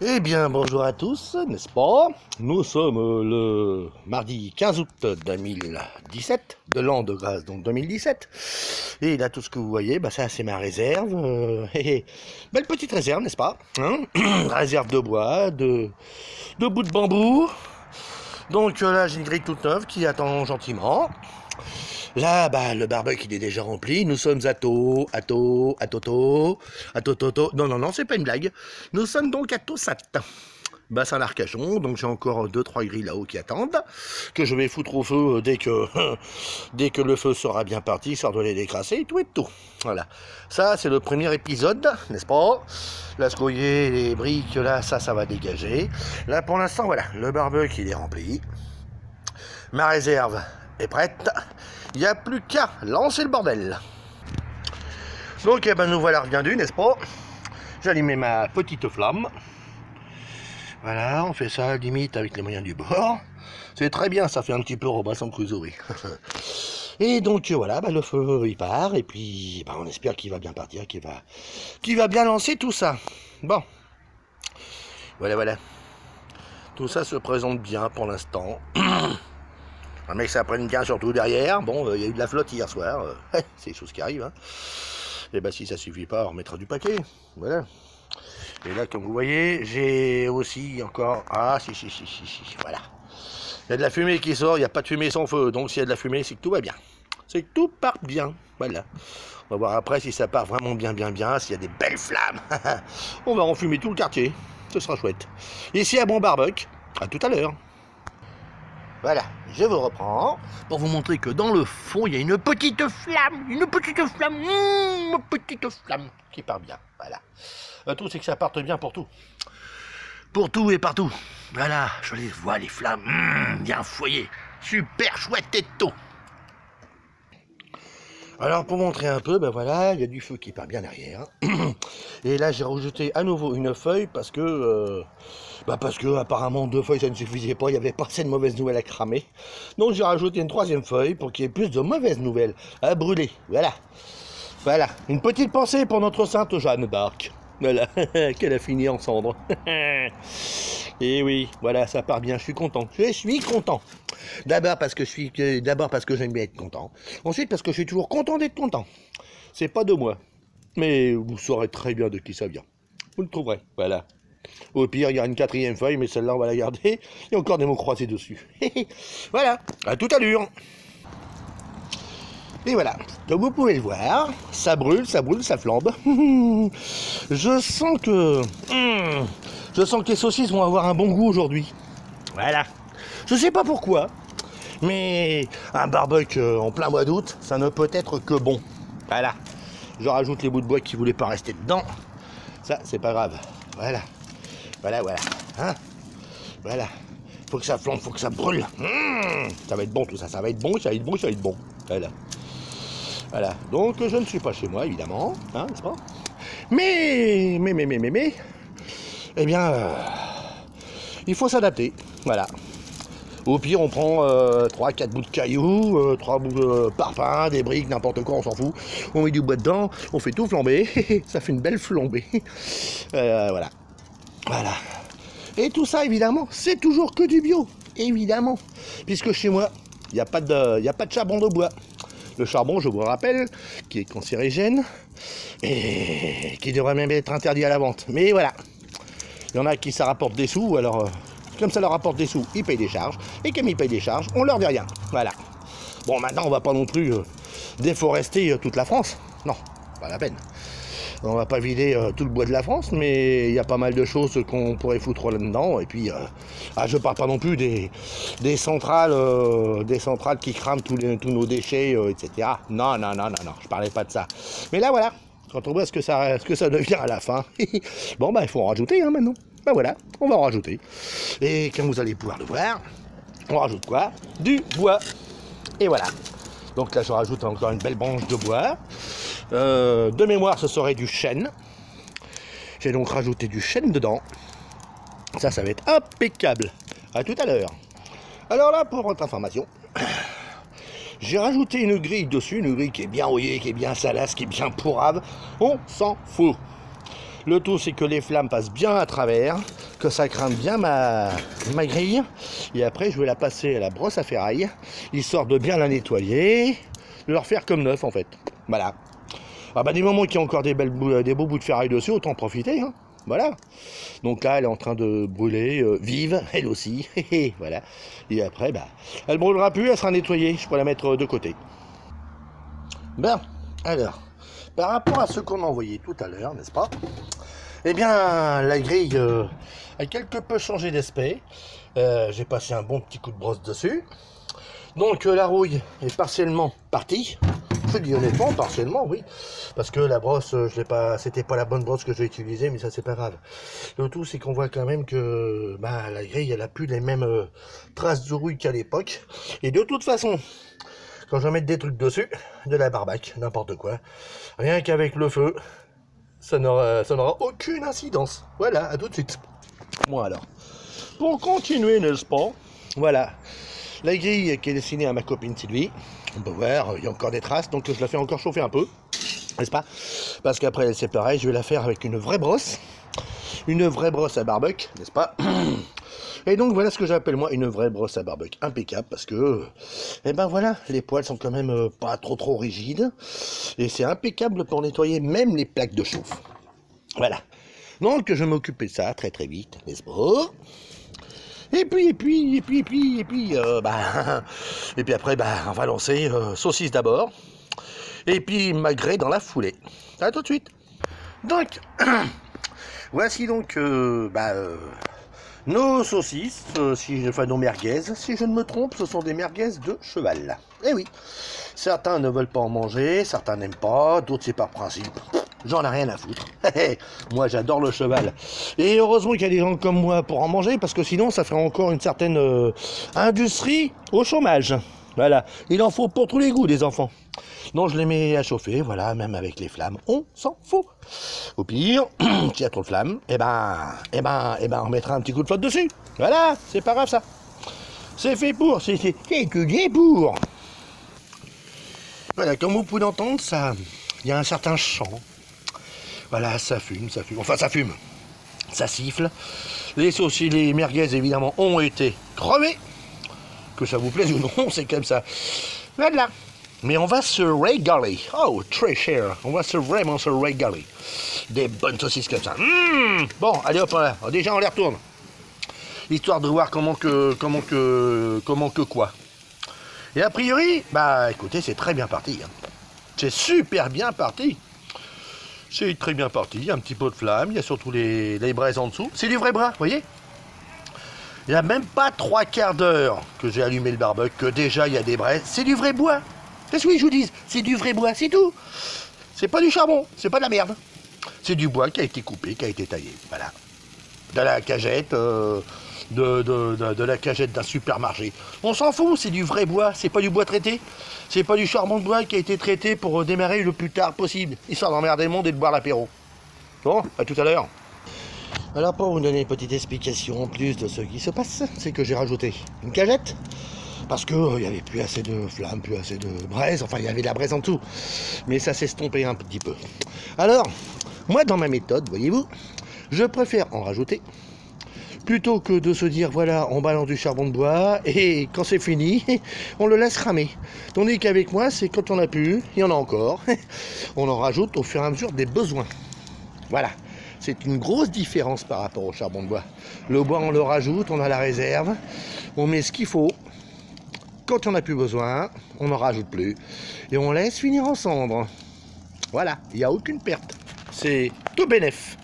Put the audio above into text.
Eh bien, bonjour à tous, n'est-ce pas? Nous sommes le mardi 15 août 2017, de l'an de grâce, donc 2017. Et là, tout ce que vous voyez, bah, ça, c'est ma réserve. Belle petite réserve, n'est-ce pas, hein? Réserve de bois, de bouts de bambou. Donc là, j'ai une grille toute neuve qui attend gentiment. Là, bah, le barbecue il est déjà rempli. Nous sommes à Toto. Non, c'est pas une blague. Nous sommes donc à Tosat. Bassin d'Arcachon. Donc j'ai encore 2-3 grilles là-haut qui attendent. Que je vais foutre au feu dès que le feu sera bien parti, histoire de les décrasser et tout et tout. Voilà. Ça, c'est le premier épisode, n'est-ce pas? Là, ce que vous voyez, les briques, là, ça va dégager. Là, pour l'instant, voilà. Le barbecue il est rempli. Ma réserve est prête. Il n'y a plus qu'à lancer le bordel. Donc, eh ben, nous voilà reviendus, n'est-ce pas? J'ai allumé ma petite flamme. Voilà, on fait ça limite avec les moyens du bord. C'est très bien, ça fait un petit peu Robinson Crusoe. Et donc, voilà, bah, le feu, il part. Et puis, bah, on espère qu'il va bien partir, qu'il va bien lancer tout ça. Bon. Voilà. Tout ça se présente bien pour l'instant. Un mec ça prenne bien surtout derrière. Bon, il y a eu de la flotte hier soir. C'est des choses qui arrivent. Hein. Et bah si ça suffit pas, on mettra du paquet. Voilà. Et là, comme vous voyez, j'ai aussi encore... Ah, si. Voilà. Il y a de la fumée qui sort, il n'y a pas de fumée sans feu. Donc s'il y a de la fumée, c'est que tout va bien. C'est que tout part bien. Voilà. On va voir après si ça part vraiment bien, s'il y a des belles flammes. On va enfumer tout le quartier. Ce sera chouette. Ici à Bon Barbecue. À tout à l'heure. Voilà, je vous reprends pour vous montrer que dans le fond, il y a une petite flamme qui part bien, voilà. Tout, c'est que ça parte bien pour tout. Pour tout et partout. Voilà, je les vois, les flammes. Il y a un foyer, super chouette et tout. Alors, pour montrer un peu, ben voilà, il y a du feu qui part bien derrière. Et là, j'ai rajouté à nouveau une feuille parce que apparemment 2 feuilles ça ne suffisait pas, il n'y avait pas assez de mauvaises nouvelles à cramer. Donc j'ai rajouté une 3e feuille pour qu'il y ait plus de mauvaises nouvelles à brûler. Voilà, une petite pensée pour notre sainte Jeanne d'Arc. Voilà, qu'elle a fini en cendres. Et oui, voilà, ça part bien, je suis content. D'abord parce que j'aime bien être content. Ensuite parce que je suis toujours content d'être content. C'est pas de moi. Mais vous saurez très bien de qui ça vient. Vous le trouverez, voilà. Au pire, il y a une 4e feuille, mais celle-là, on va la garder. Il y a encore des mots croisés dessus. Voilà, à toute allure. Et voilà, comme vous pouvez le voir, ça brûle, ça flambe. Je sens que les saucisses vont avoir un bon goût aujourd'hui. Voilà. Je sais pas pourquoi, mais un barbecue en plein mois d'août, ça ne peut être que bon. Voilà. Je rajoute les bouts de bois qui voulaient pas rester dedans. Ça, c'est pas grave. Voilà. Hein, voilà. Faut que ça flambe, faut que ça brûle. Ça va être bon tout ça. Ça va être bon. Voilà. Donc, je ne suis pas chez moi, évidemment. Hein, n'est-ce pas? Mais. Eh bien, il faut s'adapter. Voilà. Au pire, on prend 3-4 bouts de cailloux, 3 bouts de parpaing, des briques, n'importe quoi, on s'en fout. On met du bois dedans, on fait tout flamber. Ça fait une belle flambée. Voilà. Et tout ça, évidemment, c'est toujours que du bio. Évidemment. Puisque chez moi, il n'y a pas de charbon de bois. Le charbon, je vous rappelle, qui est cancérigène et qui devrait même être interdit à la vente. Mais voilà. Il y en a qui ça rapporte des sous, alors... Comme ça leur rapporte des sous, ils payent des charges. Et comme ils payent des charges, on leur dit rien. Voilà. Bon, maintenant, on va pas non plus déforester toute la France. Non, pas la peine. On va pas vider tout le bois de la France, mais il y a pas mal de choses qu'on pourrait foutre là-dedans. Et puis, je parle pas non plus des centrales qui crament tous nos déchets, etc. Non, je parlais pas de ça. Mais là, voilà. Quand on voit ce que ça devient à la fin, bon, il faut en rajouter maintenant. Voilà, on va en rajouter. Et comme vous allez pouvoir le voir, on rajoute quoi? Du bois. Et voilà. Donc là, je rajoute encore une belle branche de bois. De mémoire, ce serait du chêne. J'ai donc rajouté du chêne dedans. Ça va être impeccable. À tout à l'heure. Alors là, pour votre information, j'ai rajouté une grille dessus, une grille qui est bien rouillée, qui est bien salace, qui est bien pourrave. On s'en fout. Le tout, c'est que les flammes passent bien à travers, que ça crame bien ma grille. Et après, je vais la passer à la brosse à ferraille, histoire de bien la nettoyer, de leur faire comme neuf en fait. Voilà. Ah bah, du moment qu'il y a encore des beaux bouts de ferraille dessus, autant en profiter. Hein. Voilà. Donc là, elle est en train de brûler, vive, elle aussi. Voilà. Et après, bah, elle brûlera plus, elle sera nettoyée. Je pourrais la mettre de côté. Bien. Alors, par rapport à ce qu'on a envoyé tout à l'heure, n'est-ce pas? Eh bien, la grille a quelque peu changé d'aspect. J'ai passé un bon petit coup de brosse dessus. Donc, la rouille est partiellement partie. Je dis honnêtement, partiellement, oui. Parce que la brosse, c'était pas la bonne brosse que j'ai utilisée, mais ça, c'est pas grave. Le tout, c'est qu'on voit quand même que bah, la grille, elle a plus les mêmes traces de rouille qu'à l'époque. Et de toute façon, quand je vais mettre des trucs dessus, de la barbaque, n'importe quoi, rien qu'avec le feu, ça n'aura aucune incidence. Voilà, à tout de suite. Bon alors, pour continuer, n'est-ce pas? Voilà, la grille qui est destinée à ma copine Sylvie. On peut voir, il y a encore des traces, donc je la fais encore chauffer un peu, n'est-ce pas? Parce qu'après, c'est pareil, je vais la faire avec une vraie brosse à barbecue, n'est-ce pas? Et donc voilà ce que j'appelle moi une vraie brosse à barbecue impeccable, parce que, eh ben voilà, les poils sont quand même pas trop rigides, et c'est impeccable pour nettoyer même les plaques de chauffe. Voilà. Donc je m'occupe de ça très vite, n'est-ce pas? Et puis après, bah, on va lancer saucisse d'abord, et puis magret dans la foulée. À tout de suite. Donc, voici donc, nos saucisses, enfin nos merguez, si je ne me trompe, ce sont des merguez de cheval. Eh oui, certains ne veulent pas en manger, certains n'aiment pas, d'autres c'est par principe. J'en ai rien à foutre. Moi j'adore le cheval. Et heureusement qu'il y a des gens comme moi pour en manger, parce que sinon ça ferait encore une certaine industrie au chômage. Voilà, il en faut pour tous les goûts des enfants. Donc je les mets à chauffer, voilà, même avec les flammes, on s'en fout. Au pire, s'il y a trop de flammes, on mettra un petit coup de flotte dessus. Voilà, c'est pas grave ça. C'est fait pour, c'est étudié pour. Voilà, comme vous pouvez l'entendre, ça, il y a un certain chant. Voilà, ça fume, enfin ça fume, ça siffle. Les merguez évidemment ont été crevées. Que ça vous plaise ou non, c'est comme ça. Voilà. Mais on va se régaler. Oh, très cher. On va vraiment se régaler. Des bonnes saucisses comme ça. Bon, allez hop, là. Déjà on les retourne. Histoire de voir comment que quoi. Et a priori, bah écoutez, c'est très bien parti. Hein. C'est super bien parti. C'est très bien parti. Il y a un petit peu de flamme. Il y a surtout les braises en dessous. C'est du vrai bras, vous voyez? Il n'y a même pas 3/4 d'heure que j'ai allumé le barbecue, que déjà il y a des braises. C'est du vrai bois. Qu'est-ce que je vous dis? C'est du vrai bois, c'est tout. C'est pas du charbon, c'est pas de la merde. C'est du bois qui a été coupé, qui a été taillé. Voilà. De la cagette, de la cagette d'un supermarché. On s'en fout, c'est du vrai bois, c'est pas du bois traité. C'est pas du charbon de bois qui a été traité pour démarrer le plus tard possible, histoire d'emmerder le monde et de boire l'apéro. Bon, à tout à l'heure. Alors pour vous donner une petite explication en plus de ce qui se passe, c'est que j'ai rajouté une cagette, parce qu'il n'y avait plus assez de flammes, plus assez de braise, enfin il y avait de la braise en dessous, mais ça s'est estompé un petit peu. Alors, moi dans ma méthode, voyez-vous, je préfère en rajouter, plutôt que de se dire, voilà, on balance du charbon de bois, et quand c'est fini, on le laisse ramer. Tandis qu'avec moi, c'est quand on a plus, il y en a encore, on en rajoute au fur et à mesure des besoins. Voilà. C'est une grosse différence par rapport au charbon de bois. Le bois, on le rajoute, on a la réserve, on met ce qu'il faut. Quand on n'a plus besoin, on n'en rajoute plus. Et on laisse finir en cendre. Voilà, il n'y a aucune perte. C'est tout bénef.